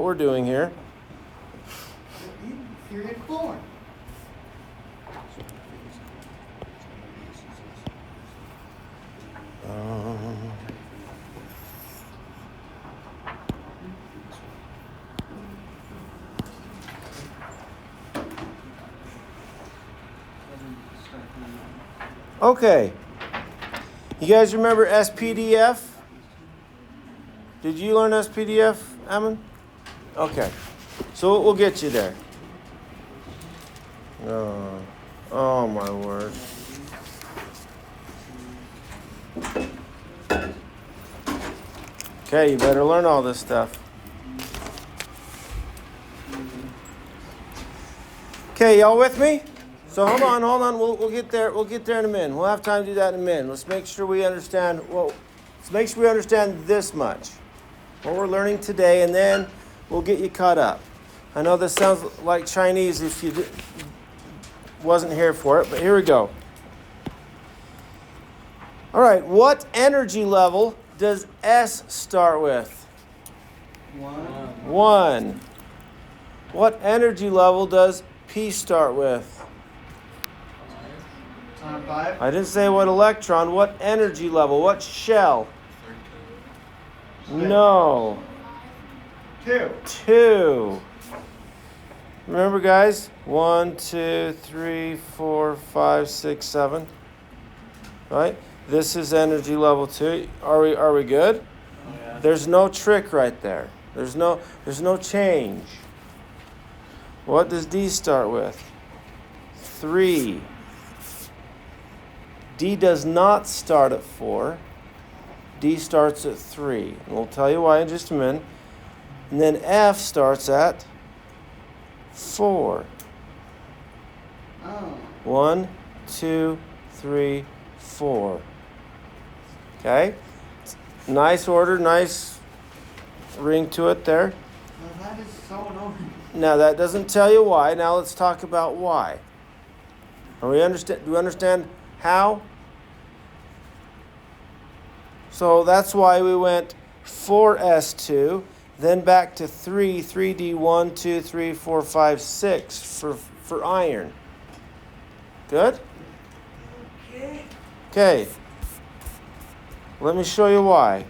what we're doing here. Period 4. Okay. You guys remember SPDF? Did you learn SPDF, Ammon? Okay. So we'll get you there. Oh my word. Okay, you better learn all this stuff. Okay, y'all with me? So hold on. We'll get there. We'll get there in a minute. We'll have time to do that in a minute. Let's make sure we understand. Well, let's make sure we understand this much, what we're learning today, and then we'll get you caught up. I know this sounds like Chinese if you wasn't here for it, but here we go. All right, what energy level does S start with? 1. What energy level does P start with? 5. I didn't say what electron, what energy level, what shell? No. 2. Remember, guys? 1, 2, 3, 4, 5, 6, 7. Right? This is energy level 2. Are we good? Oh, yeah. There's no trick right there. There's no change. What does D start with? 3. D does not start at 4. D starts at 3. And we'll tell you why in just a minute. And then F starts at 4. Oh. 1, 2, 3, 4. Okay? Nice order, nice ring to it there. Well, that is so annoying. Now that doesn't tell you why. Now let's talk about why. Do we understand how? So that's why we went 4S2, then back to 3D 1, 2, 3, 4, 5, 6 for iron. Good? Okay. Let me show you why.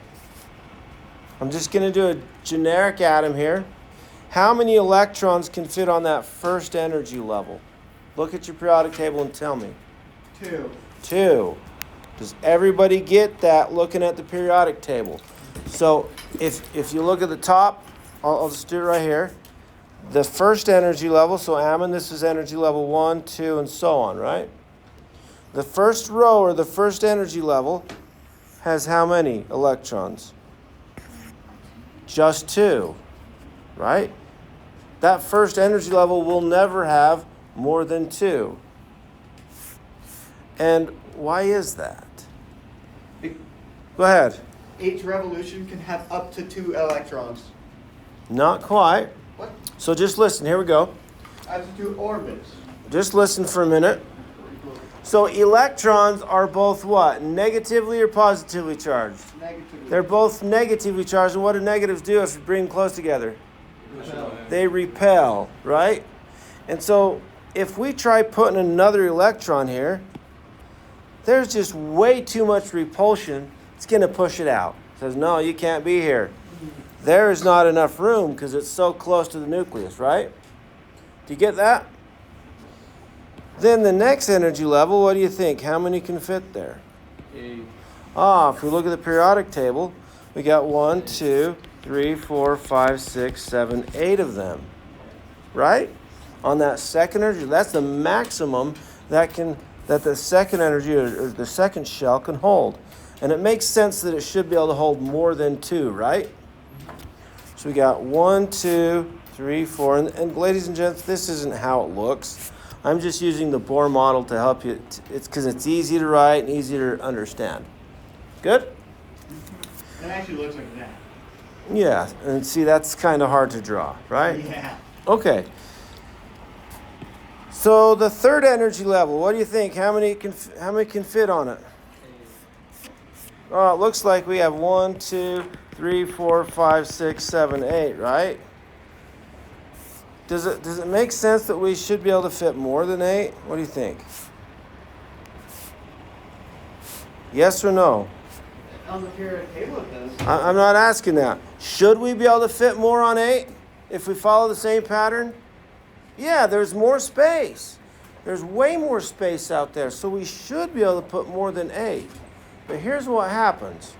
I'm just going to do a generic atom here. How many electrons can fit on that first energy level? Look at your periodic table and tell me. 2. Does everybody get that looking at the periodic table? So if you look at the top, I'll just do it right here. The first energy level, so Ammon, this is energy level 1, 2, and so on, right? The first row or the first energy level has how many electrons? Just 2, right? That first energy level will never have more than 2. And why is that? Go ahead. Each revolution can have up to 2 electrons. Not quite. What? So just listen. Here we go. Up to 2 orbits. Just listen for a minute. So electrons are both what? Negatively or positively charged? Negatively. They're both negatively charged. And what do negatives do if you bring them close together? They repel, right? And so if we try putting another electron here, there's just way too much repulsion. It's going to push it out. It says, no, you can't be here. There is not enough room because it's so close to the nucleus, right? Do you get that? Then the next energy level, what do you think? How many can fit there? 8. If we look at the periodic table, we got 1, 2, 3, 4, 5, 6, 7, 8 of them. Right? On that second energy, that's the maximum that the second energy or the second shell can hold. And it makes sense that it should be able to hold more than 2, right? So we got 1, 2, 3, 4. And ladies and gents, this isn't how it looks. I'm just using the Bohr model to help you. It's because it's easy to write and easy to understand. Good? It actually looks like that. Yeah, and see, that's kind of hard to draw, right? Yeah. Okay. So the third energy level, what do you think? How many can fit on it? Oh, it looks like we have 1, 2, 3, 4, 5, 6, 7, 8, right? Does it make sense that we should be able to fit more than 8? What do you think? Yes or no? On the periodic table it does. I'm not asking that. Should we be able to fit more on 8 if we follow the same pattern? Yeah, there's more space. There's way more space out there, so we should be able to put more than 8. But here's what happens.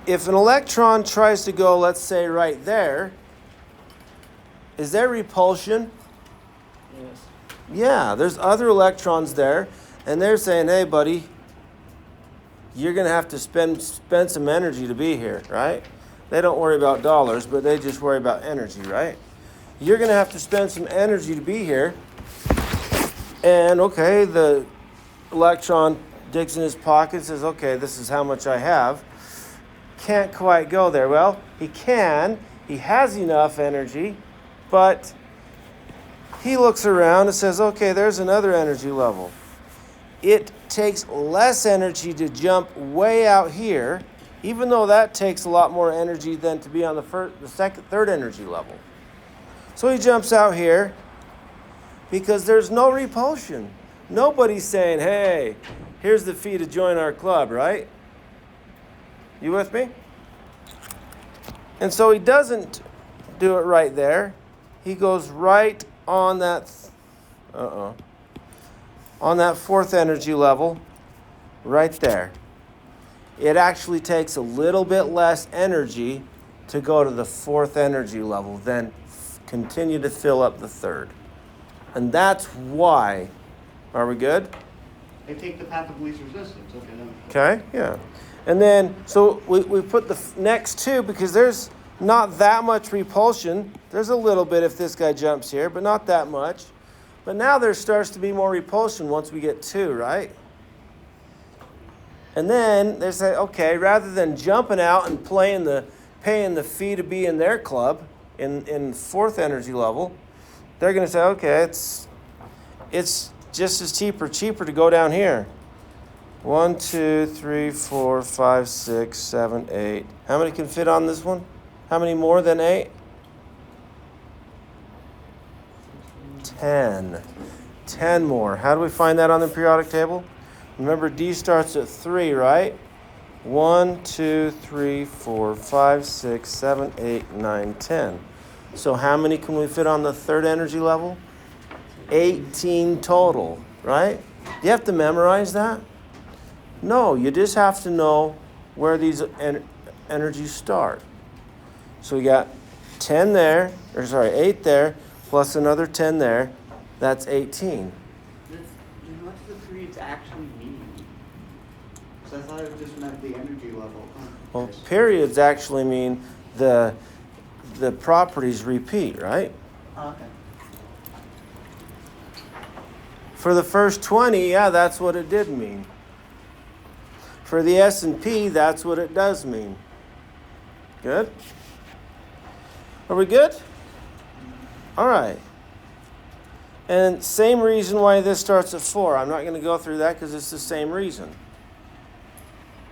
If an electron tries to go, let's say, right there, is there repulsion? Yes. Yeah, there's other electrons there, and they're saying, hey, buddy, you're going to have to spend some energy to be here, right? They don't worry about dollars, but they just worry about energy, right? You're going to have to spend some energy to be here. And, okay, the electron digs in his pocket and says, okay, this is how much I have. Can't quite go there. Well, he can. He has enough energy, but he looks around and says, okay, there's another energy level. It takes less energy to jump way out here, even though that takes a lot more energy than to be on the third energy level. So he jumps out here because there's no repulsion. Nobody's saying, hey, here's the fee to join our club, right? You with me? And so he doesn't do it right there. He goes right on that, on that fourth energy level, right there. It actually takes a little bit less energy to go to the fourth energy level than continue to fill up the third. And that's why. Are we good? They take the path of least resistance. Okay. No. Okay, yeah. And then, so we put the next two because there's not that much repulsion. There's a little bit if this guy jumps here, but not that much. But now there starts to be more repulsion once we get 2, right? And then they say, okay, rather than jumping out and paying the fee to be in their club in fourth energy level, they're going to say, okay, it's just as cheaper to go down here. 1, 2, 3, 4, 5, 6, 7, 8. How many can fit on this one? How many more than 8? 10. 10 more. How do we find that on the periodic table? Remember, D starts at 3, right? 1, 2, 3, 4, 5, 6, 7, 8, 9, 10. So how many can we fit on the third energy level? 18 total, right? Do you have to memorize that? No, you just have to know where these energies start. So we got 8 there, plus another 10 there. That's 18. What does the periods actually mean? Because I thought it just meant the energy level. Well, periods actually mean the properties repeat, right? Okay. For the first 20, yeah, that's what it did mean. For the S&P, that's what it does mean. Good? Are we good? All right. And same reason why this starts at 4. I'm not going to go through that because it's the same reason.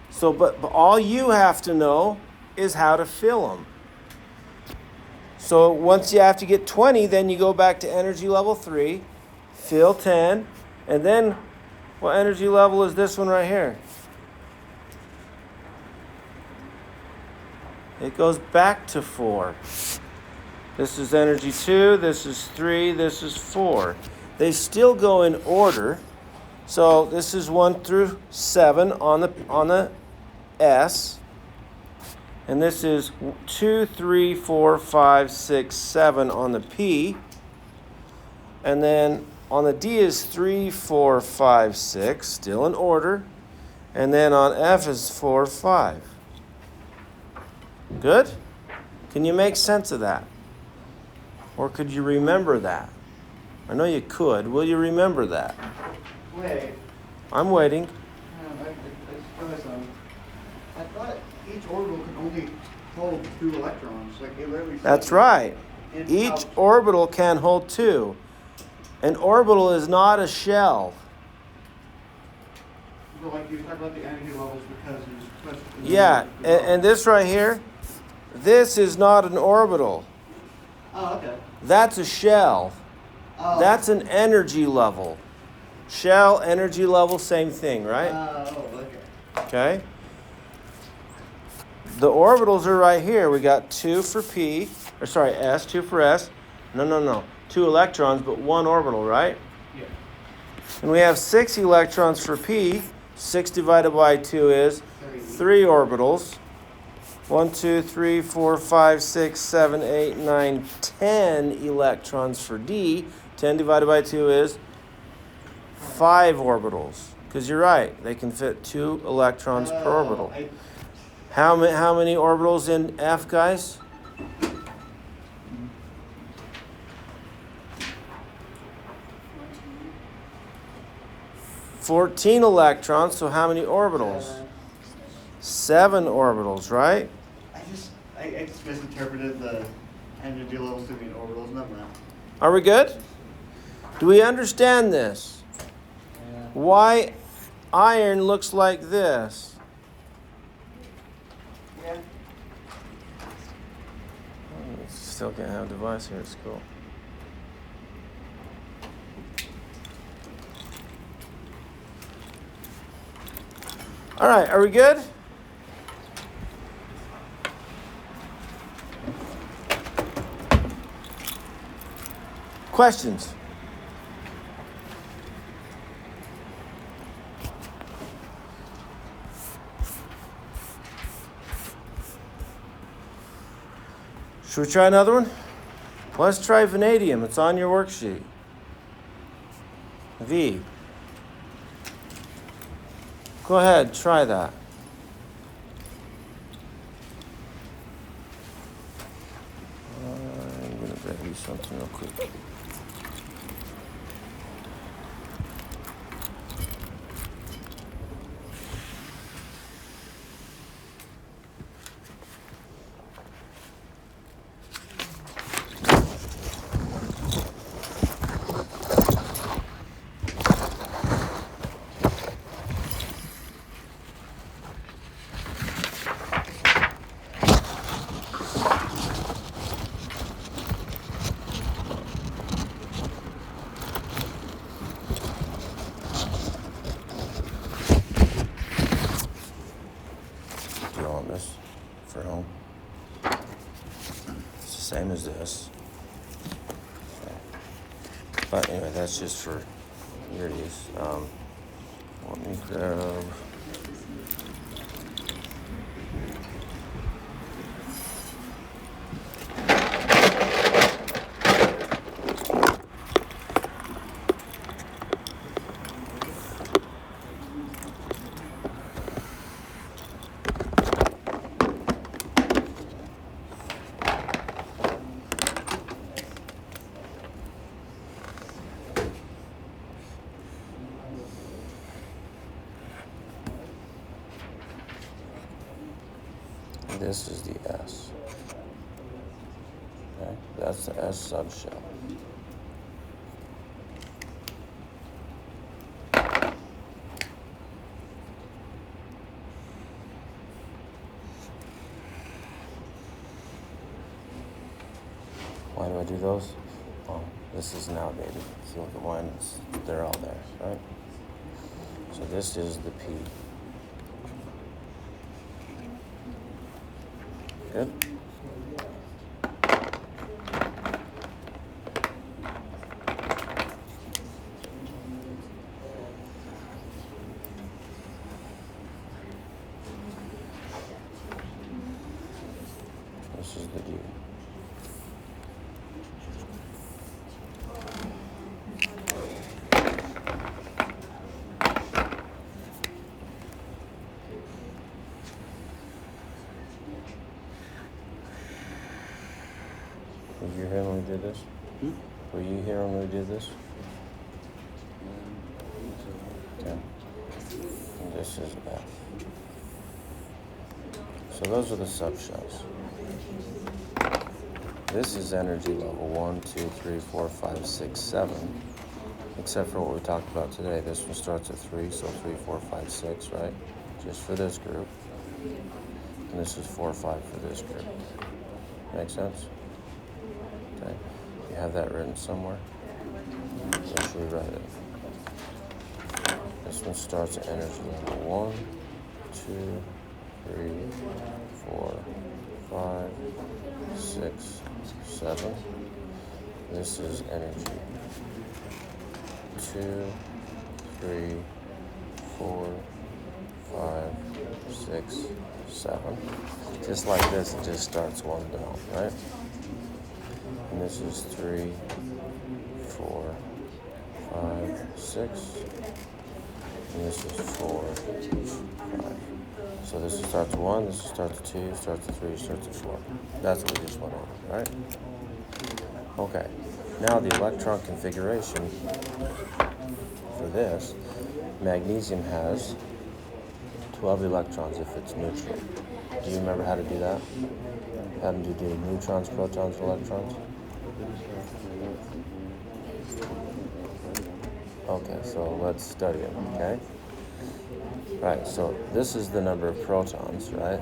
So, but all you have to know is how to fill them. So once you have to get 20, then you go back to energy level 3, fill 10, and then what energy level is this one right here? It goes back to 4. This is energy 2, this is 3, this is 4. They still go in order. So this is 1 through 7 on the S. And this is 2, 3, 4, 5, 6, 7 on the P. And then on the D is 3, 4, 5, 6, still in order. And then on F is 4, 5. Good? Can you make sense of that? Or could you remember that? I know you could. Will you remember that? Wait. I'm waiting. I thought each orbital could only hold 2 electrons. Like it literally. That's right. Each orbital can hold 2. An orbital is not a shell. So like you talk about the energy levels because you're supposed to Yeah, and this right here, this is not an orbital. Oh, okay. That's a shell. Oh. That's an energy level. Shell, energy level, same thing, right? Oh, okay. Okay. The orbitals are right here. We got 2 for P, or sorry, S, 2 for S. No. 2 electrons, but 1 orbital, right? Yeah. And we have 6 electrons for P. 6 divided by 2 is 3 orbitals. 1, 2, 3, 4, 5, 6, 7, 8, 9, 10 electrons for D. 10 divided by 2 is 5 orbitals. Because you're right, they can fit 2 electrons per orbital. How many orbitals in F, guys? Fourteen electrons, so how many orbitals? 7 orbitals, right? I just misinterpreted the energy levels to mean orbitals. Never mind. Are we good? Do we understand this? Yeah. Why iron looks like this? Yeah. Still can't have a device here at school. All right, are we good? Questions? Should we try another one? Let's try vanadium. It's on your worksheet. V. Go ahead, try that. I'm going to grab you something real quick. Do you want this for home? It's the same as this. But anyway, that's just for your use. Let me grab. This is the S. Okay, that's the S subshell. Why do I do those? Well, this is now outdated. So the ones, they're all there, right? So this is the P. Good. This is the D. Were you here when we did this? Were you here when we did this? Okay. And this is F. So those are the subshells. This is energy level 1, 2, 3, 4, 5, 6, 7. Except for what we talked about today. This one starts at 3, so 3, 4, 5, 6, right? Just for this group. and this is 4, 5 for this group. Make sense? Okay. You have that written somewhere? Make sure you write it. This one starts at energy level 1, 2, 3, 4, 5, 6, 7. This is energy 2, 3, 4, 5, 6, 7. Just like this, it just starts one down, right? And this is 3, 4, 5, 6. And this is 4, 5. So this starts 1, this starts 2, starts 3, starts 4. That's what we just went over, right? Okay. Now the electron configuration for this, magnesium has 12 electrons if it's neutral. Do you remember how to do that? How to do neutrons, protons, and electrons? Okay, so let's study it, okay? Right, so this is the number of protons, right?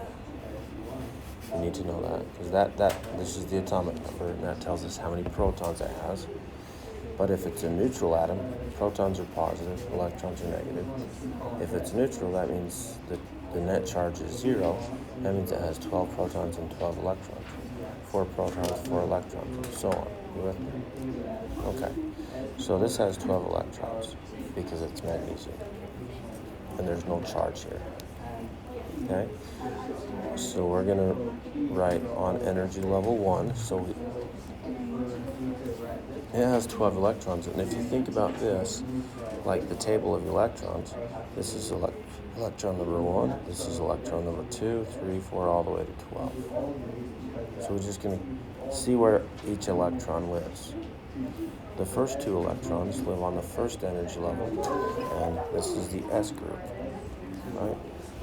You need to know that, because this is the atomic number, and that tells us how many protons it has. But if it's a neutral atom, protons are positive, electrons are negative. If it's neutral, that means that the net charge is 0. That means it has 12 protons and 12 electrons. 4 protons, 4 electrons, and so on. You with me? Okay. So this has 12 electrons because it's magnesium. And there's no charge here. Okay? So we're going to write on energy level 1. So it has 12 electrons. And if you think about this, like the table of electrons, this is electron number 1, this is electron number 2, 3, 4, all the way to 12. So we're just going to see where each electron lives. The first 2 electrons live on the first energy level, and this is the S group, right?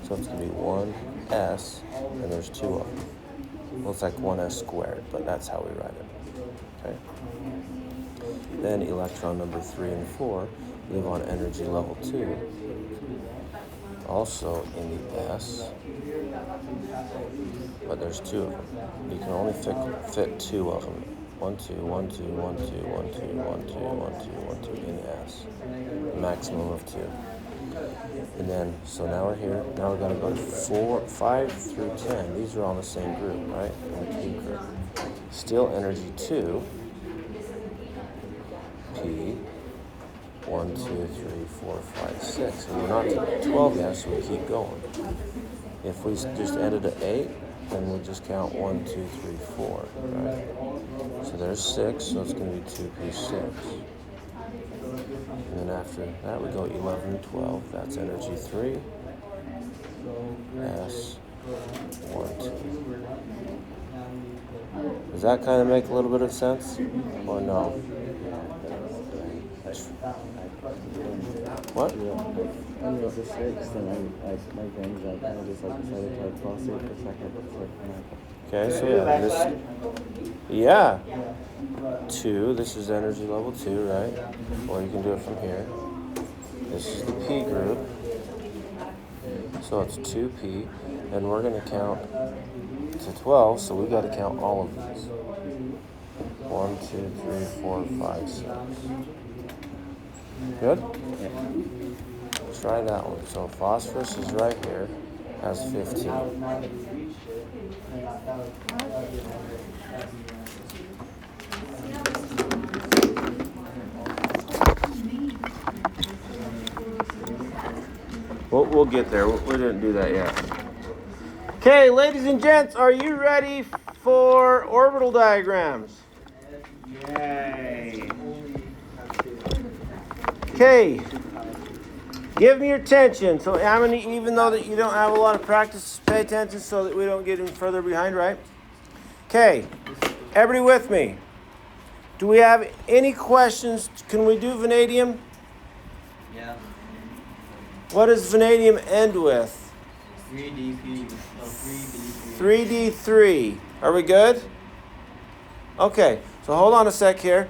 So it's going to be 1s, and there's 2 of them. Looks like 1s squared, but that's how we write it, okay? Then electron number 3 and 4 live on energy level 2, also in the S, but there's 2 of them. You can only fit 2 of them. 1, 2, 1, 2, 1, 2, 1, 2, 1, 2, 1, 2, 1, 2 in the S. A maximum of 2. And then, so now we're here. Now we're going to go to 5 through 10. These are all in the same group, right? In the P group. Still energy 2. P. 1, 2, 3, 4, 5, 6. And we're not to 12 yet, so we keep going. If we just ended at 8, then we'll just count 1, 2, 3, 4, right? So there's 6, so it's going to be 2p6. And then after that, we go 11 and 12. That's energy 3. S. 1, 2. Does that kind of make a little bit of sense? Or no? What? I knew it was a 6, then my brain's like, kind of just like decided to toss it for a second. Okay, so yeah, 2, this is energy level 2, right? Or you can do it from here. This is the P group. So it's 2P, and we're going to count to 12, so we've got to count all of these. 1, 2, 3, 4, 5, 6. Good? Try that one. So phosphorus is right here, has 15. We'll get there. We didn't do that yet. Okay, ladies and gents, are you ready for orbital diagrams? Yay. Okay. Give me your attention. So even though that you don't have a lot of practice, pay attention so that we don't get any further behind, right? Okay. Everybody with me? Do we have any questions? Can we do vanadium? Yeah. What does vanadium end with? 3D3. 3D3. Are we good? Okay. So hold on a sec here.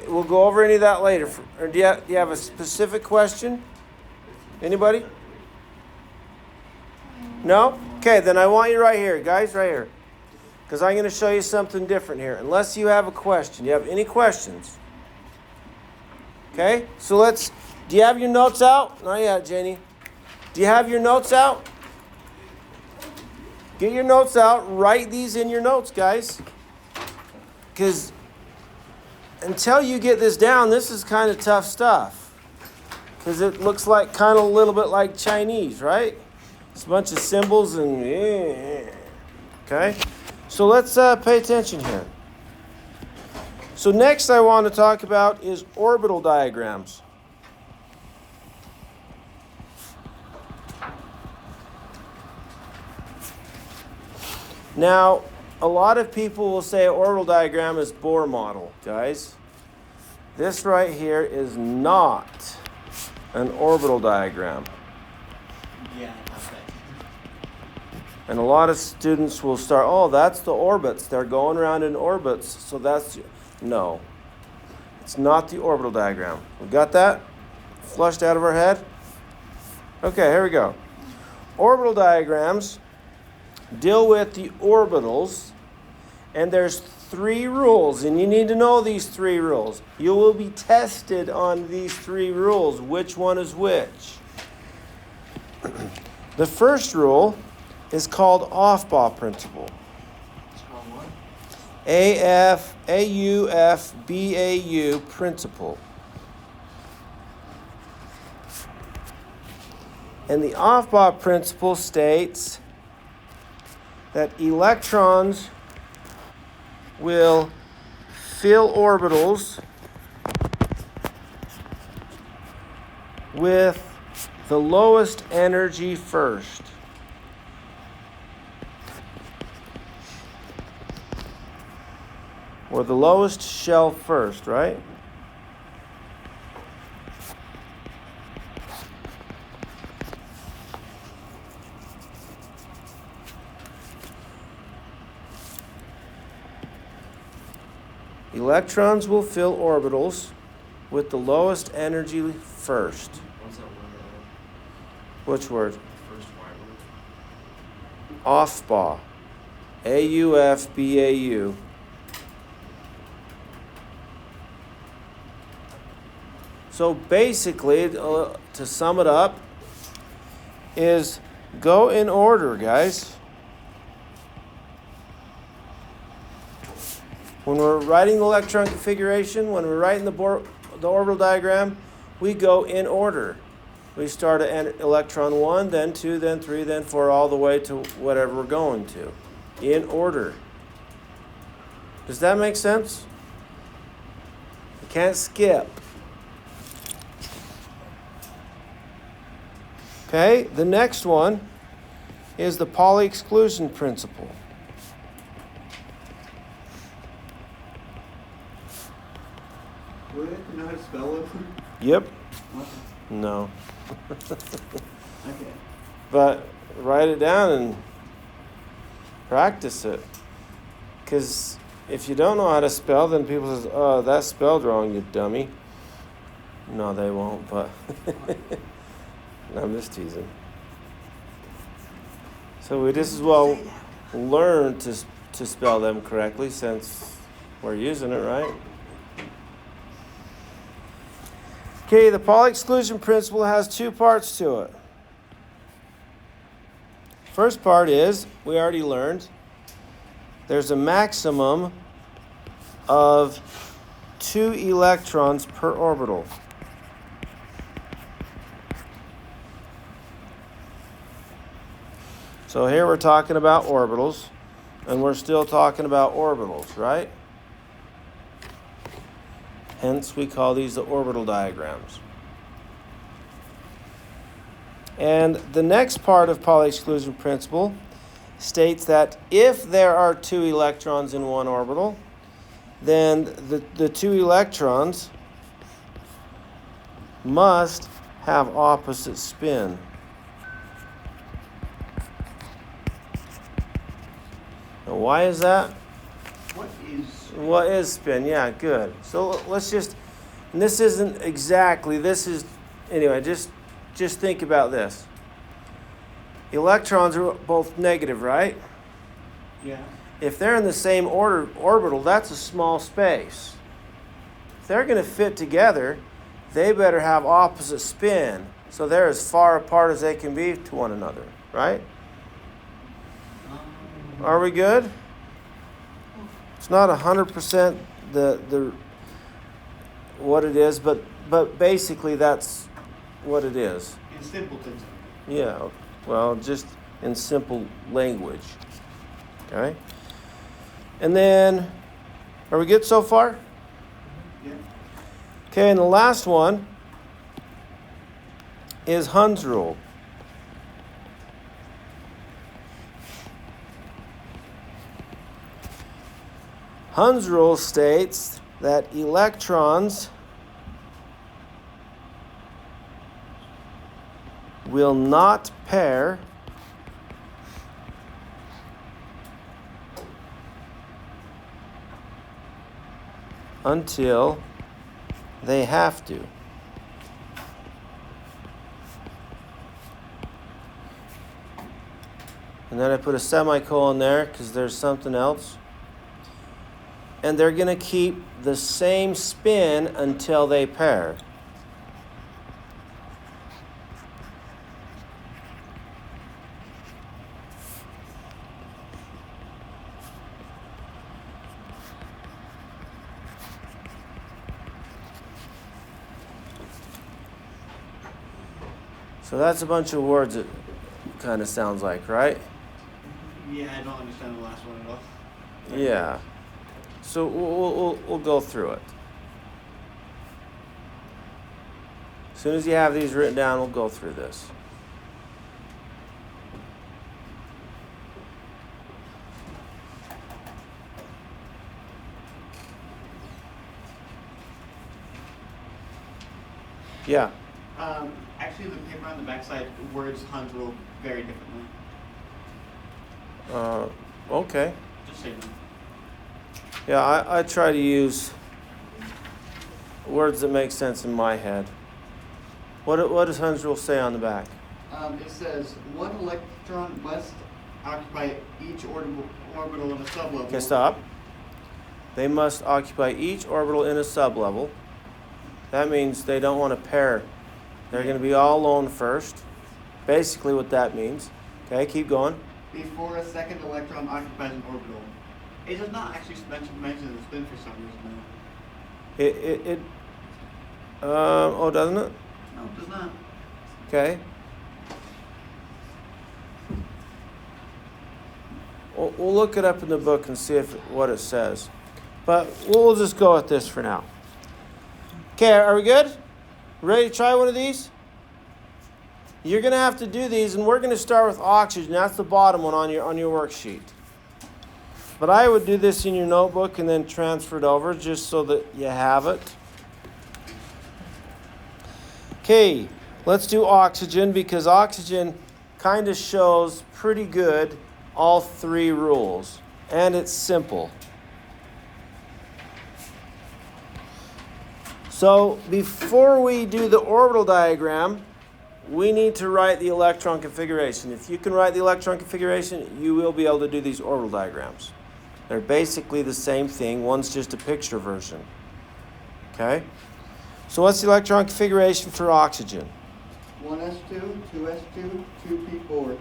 We'll go over any of that later. Or do you have a specific question? Anybody? No? Okay, then I want you right here, guys, right here. Because I'm going to show you something different here. Unless you have a question. Do you have any questions? Okay, so do you have your notes out? Not yet, Janie. Do you have your notes out? Get your notes out. Write these in your notes, guys. Because until you get this down, this is kind of tough stuff. Because it looks like kind of a little bit like Chinese, right? It's a bunch of symbols and okay. So let's pay attention here. So next I want to talk about is orbital diagrams. Now, a lot of people will say orbital diagram is Bohr model, guys. This right here is not an orbital diagram. Yeah, okay. And a lot of students will start, oh, that's the orbits. They're going around in orbits. So no. It's not the orbital diagram. We got that flushed out of our head? Okay, here we go. Orbital diagrams deal with the orbitals, and there's 3 rules, and you need to know these 3 rules. You will be tested on these 3 rules, which one is which. The first rule is called Aufbau principle. It's called what? AUFBAU principle. And the Aufbau principle states that electrons will fill orbitals with the lowest energy first. Or the lowest shell first, right? Electrons will fill orbitals with the lowest energy first. What's that word? Which word? First Whiteboard. Aufbau. AUFBAU. So basically, to sum it up, is go in order, guys. When we're writing the electron configuration, when we're writing the orbital diagram, we go in order. We start at electron 1, then 2, then 3, then 4, all the way to whatever we're going to. In order. Does that make sense? You can't skip. Okay, the next one is the Pauli exclusion principle. Do we have to know how to spell it? Yep. What? No. Okay. But write it down and practice it. Because if you don't know how to spell, then people say, oh, that's spelled wrong, you dummy. No, they won't, but no, I'm just teasing. So we just as well learn to spell them correctly since we're using it, right? Okay, the Pauli exclusion principle has 2 parts to it. First part is, we already learned, there's a maximum of 2 electrons per orbital. So here we're talking about orbitals, and we're still talking about orbitals, right? Hence, we call these the orbital diagrams. And the next part of Pauli exclusion principle states that if there are 2 electrons in one orbital, then the 2 electrons must have opposite spin. Now, why is that? What is spin? Yeah, good. So let's just, and this isn't exactly, this is, anyway, just think about this. Electrons are both negative, right? Yeah. If they're in the same orbital, that's a small space. If they're going to fit together, they better have opposite spin. So they're as far apart as they can be to one another, right? Are we good? It's not 100% the what it is, but basically that's what it is. In simpleton. Yeah, well, just in simple language. Okay? And then, are we good so far? Yeah. Okay, and the last one is Hund's rule. Hund's rule states that electrons will not pair until they have to. And then I put a semicolon there because there's something else. And they're going to keep the same spin until they pair. So that's a bunch of words it kind of sounds like, right? Yeah, I don't understand the last one at all. Yeah. So we'll go through it. As soon as you have these written down, we'll go through this. Yeah. Actually, the paper on the backside words Hund's rule very differently. Okay. Just say them. Yeah, I try to use words that make sense in my head. What does Hund's rule say on the back? It says one electron must occupy each orbital in a sublevel. Okay, stop. They must occupy each orbital in a sublevel. That means they don't want to pair. They're going to be all alone first. Basically what that means. Okay, keep going. Before a second electron occupies an orbital. It does not actually mention the spin for some reason. Oh, doesn't it? No, it does not. Okay. We'll look it up in the book and see what it says. But we'll just go with this for now. Okay, are we good? Ready to try one of these? You're going to have to do these, and we're going to start with oxygen. That's the bottom one on your worksheet. But I would do this in your notebook and then transfer it over just so that you have it. Okay, let's do oxygen because oxygen kind of shows pretty good all three rules. And it's simple. So before we do the orbital diagram, we need to write the electron configuration. If you can write the electron configuration, you will be able to do these orbital diagrams. They're basically the same thing. One's just a picture version. Okay? So what's the electron configuration for oxygen? 1s2, 2s2, 2p4.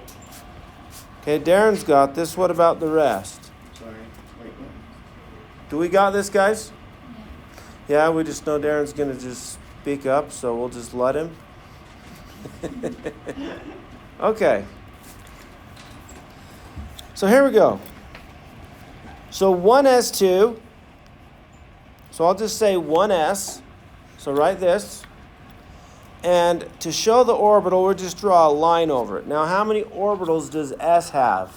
Okay, Darren's got this. What about the rest? Sorry. Wait. Do we got this, guys? Yeah, we just know Darren's going to just speak up, so we'll just let him. Okay. So here we go. So 1s2. So I'll just say 1s. So write this. And to show the orbital, we'll just draw a line over it. Now, how many orbitals does S have?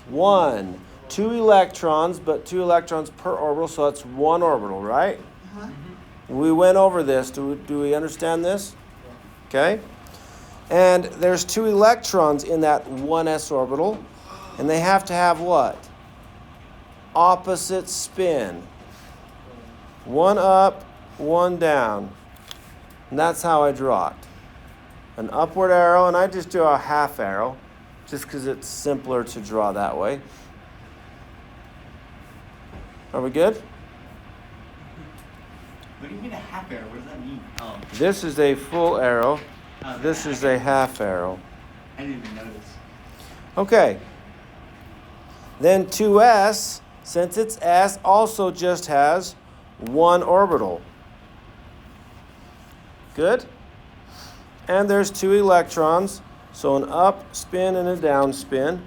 1. 2 electrons, but 2 electrons per orbital, so that's 1 orbital, right? Uh-huh. We went over this. Do we understand this? Okay. And there's 2 electrons in that 1s orbital, and they have to have what? Opposite spin. 1 up, 1 down. And that's how I draw it. an upward arrow, and I just do a half arrow just because it's simpler to draw that way. Are we good? What do you mean a half arrow? What does that mean? Oh. This is a full arrow. Okay. This is a half arrow. I didn't even notice. Okay. Then 2s, since it's s, also just has one orbital. Good? And there's 2 electrons, so an up spin and a down spin.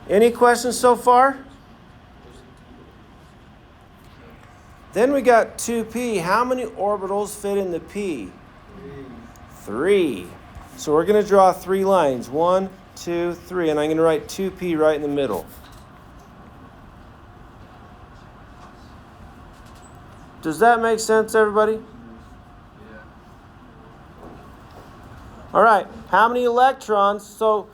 Any questions so far? Then we got 2p. How many orbitals fit in the p? 3. So we're going to draw 3 lines. 1, 2, 3. And I'm going to write 2p right in the middle. Does that make sense, everybody? Yeah. All right. How many electrons? So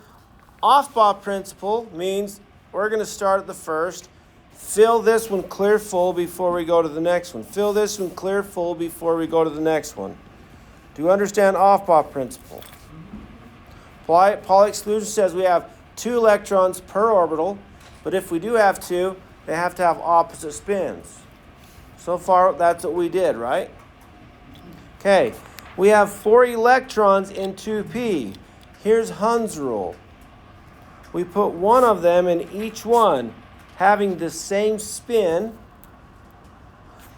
Aufbau principle means we're going to start at the first. Fill this one clear full before we go to the next one. Fill this one clear full before we go to the next one. Do you understand Aufbau principle? Pauli exclusion says we have 2 electrons per orbital, but if we do have 2, they have to have opposite spins. So far, that's what we did, right? Okay, we have 4 electrons in 2p. Here's Hund's rule. We put one of them in each one, having the same spin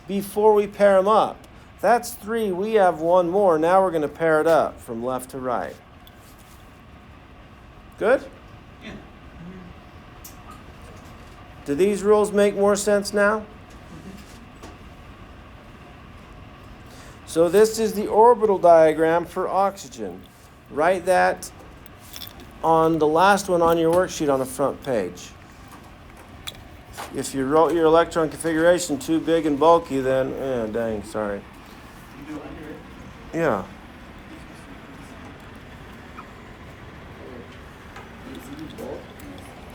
before we pair them up. That's 3. We have 1 more. Now we're going to pair it up from left to right. Good? Yeah. Do these rules make more sense now? So this is the orbital diagram for oxygen. Write that on the last one on your worksheet on the front page. If you wrote your electron configuration too big and bulky, then, dang, sorry. You do it under it. Yeah.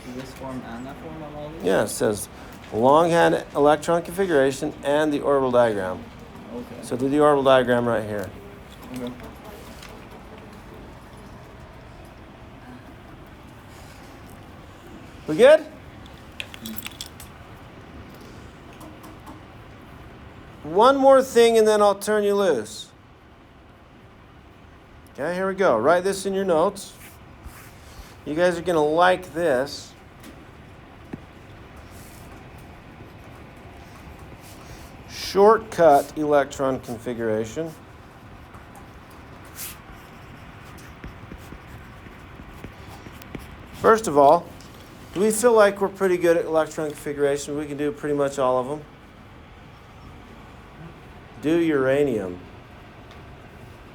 In this form and that form on all these? Yeah, it says longhand electron configuration and the orbital diagram. Okay. So do the orbital diagram right here. Okay. We good? One more thing and then I'll turn you loose. Okay, here we go. Write this in your notes. You guys are going to like this. Shortcut electron configuration. First of all, do we feel like we're pretty good at electron configuration? We can do pretty much all of them. Do uranium.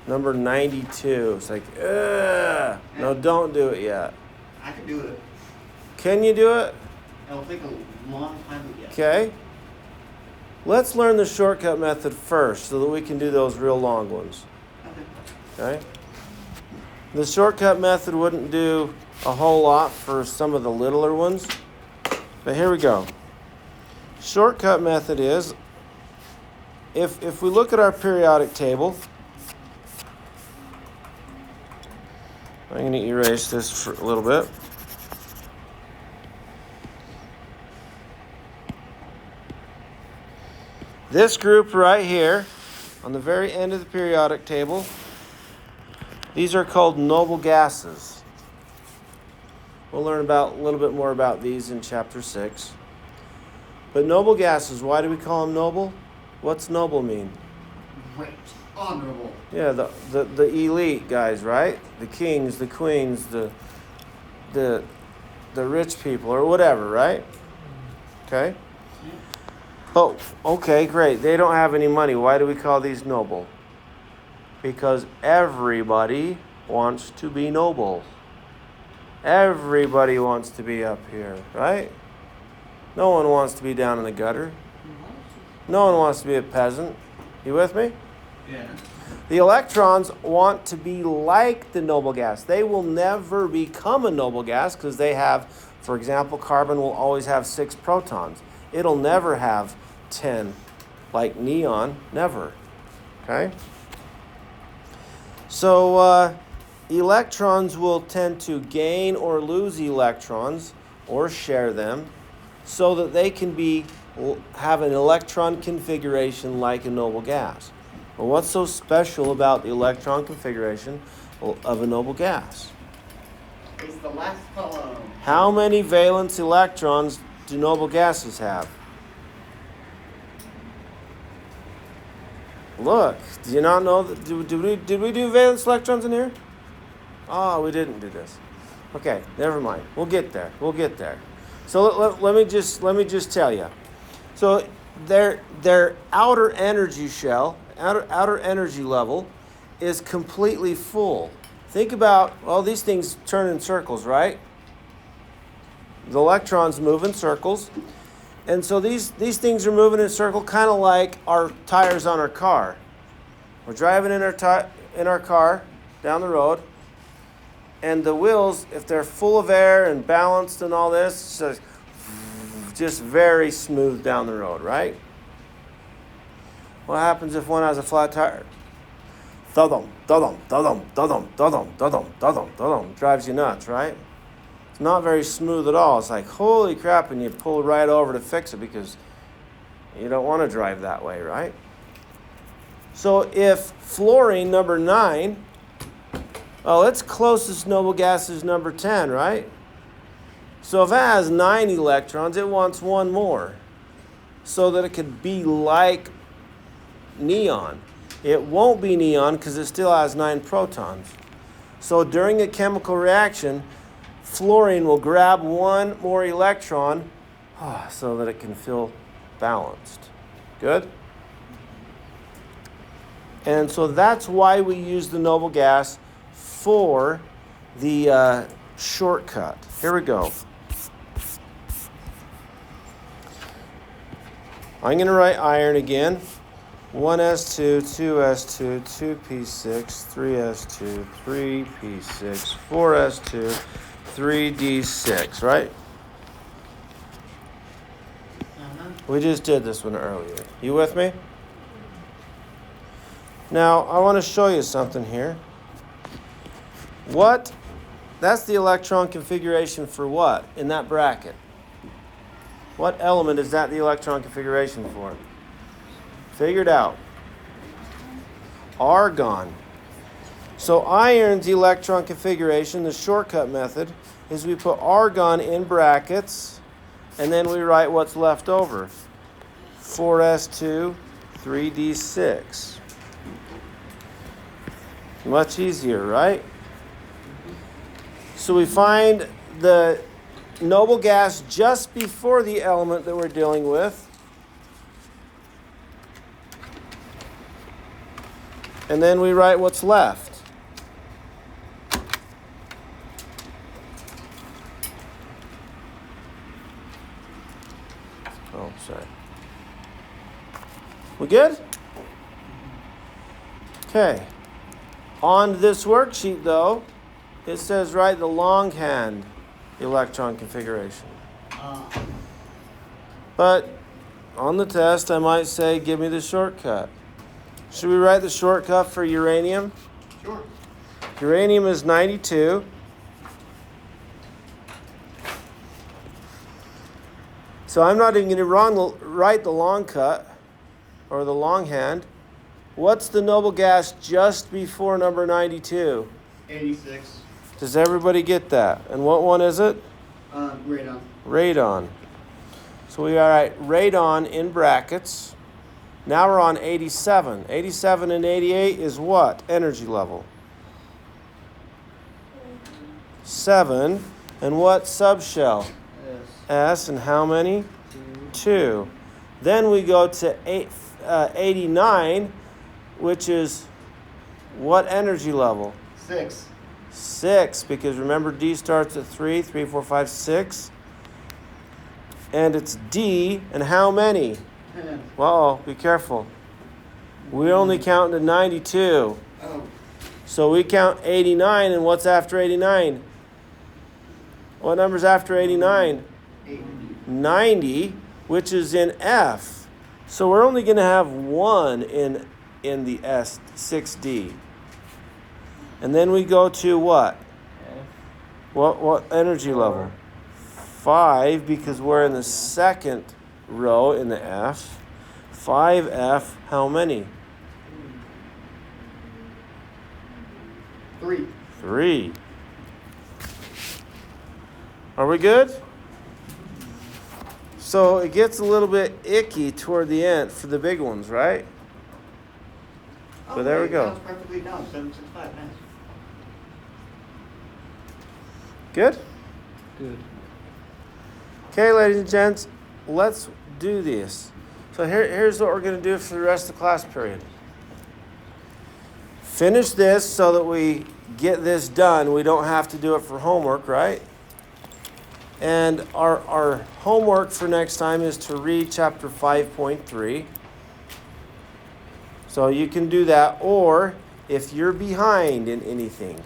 Number 92. It's like, ugh. No, don't do it yet. I could do it. Can you do it? It'll take a long time to get. Okay. Let's learn the shortcut method first so that we can do those real long ones. Okay? The shortcut method wouldn't do a whole lot for some of the littler ones. But here we go. Shortcut method is, if we look at our periodic table, I'm going to erase this for a little bit. This group right here, on the very end of the periodic table, these are called noble gases. We'll learn about a little bit more about these in chapter 6. But noble gases, why do we call them noble? What's noble mean? Great. Honorable. Yeah, the elite guys, right? The kings, the queens, the rich people, or whatever, right? Okay? Oh, okay, great. They don't have any money. Why do we call these noble? Because everybody wants to be noble. Everybody wants to be up here, right? No one wants to be down in the gutter. No one wants to be a peasant. You with me? Yeah. The electrons want to be like the noble gas. They will never become a noble gas because they have, for example, carbon will always have 6 protons. It'll never have 10 like neon, never. Okay? So electrons will tend to gain or lose electrons or share them so that they can have an electron configuration like a noble gas. Well, what's so special about the electron configuration of a noble gas? It's the last column. How many valence electrons do noble gases have? Look, do you not know that? Did we do valence electrons in here? Oh, we didn't do this. Okay, never mind. We'll get there. So let me just tell you. So their outer energy shell, outer energy level, is completely full. Think about all these things turn in circles, right? The electrons move in circles. And so these things are moving in a circle, kind of like our tires on our car. We're driving in our car down the road, and the wheels, if they're full of air and balanced and all this, just very smooth down the road, right? What happens if one has a flat tire? Thudum, thudum, thudum, thudum, thudum, thudum, thudum, thudum. Drives you nuts, right? It's not very smooth at all. It's like, holy crap, and you pull right over to fix it because you don't want to drive that way, right? So if fluorine, number 9, its closest noble gas is number 10, right? So if it has 9 electrons, it wants one more so that it could be like neon. It won't be neon because it still has 9 protons. So during a chemical reaction, fluorine will grab one more electron so that it can feel balanced. Good? And so that's why we use the noble gas for the shortcut. Here we go. I'm going to write iron again. 1s2, 2s2, 2p6, 3s2, 3p6, 4s2, 3d6, right? We just did this one earlier. You with me? Now, I want to show you something here. That's the electron configuration for what in that bracket? What element is that the electron configuration for? Figure it out. Argon. So iron's electron configuration, the shortcut method, is we put argon in brackets, and then we write what's left over. 4s2, 3d6. Much easier, right? So we find the noble gas just before the element that we're dealing with. And then we write what's left. Oh, sorry. We good? Okay. On this worksheet, though, it says write the longhand electron configuration. But on the test, I might say, give me the shortcut. Should we write the shortcut for uranium? Sure. Uranium is 92. So I'm not even going to write the long cut or the longhand. What's the noble gas just before number 92? 86. Does everybody get that? And what one is it? Radon. Radon. So we write radon in brackets. Now we're on 87. 87 and 88 is what? Energy level. 7. And what subshell? S. And how many? 2. Then we go to 89, which is what energy level? 6. 6, because remember D starts at 3, 3, 4, 5, 6. And it's D, and how many? 10. Uh-oh, be careful. We only count to 92. Oh. So we count 89, and what's after 89? What number's after 89? 8. 90, which is in F. So we're only going to have one in the S6D. And then we go to what? What energy level? 5, because we're in the second row in the F. 5F, how many? 3. 3. Are we good? So it gets a little bit icky toward the end for the big ones, right? But there we go. That's perfectly done. 765, nice. Good? Good. Okay, ladies and gents, let's do this. So here's what we're going to do for the rest of the class period. Finish this so that we get this done. We don't have to do it for homework, right? And our homework for next time is to read chapter 5.3. So you can do that. Or if you're behind in anything,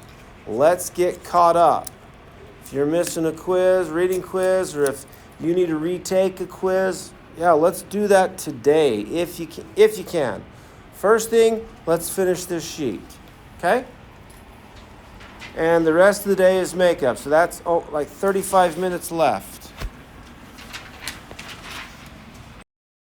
let's get caught up. If you're missing a quiz, reading quiz, or if you need to retake a quiz, yeah, let's do that today if you can. First thing, let's finish this sheet. Okay? And the rest of the day is makeup. So that's like 35 minutes left.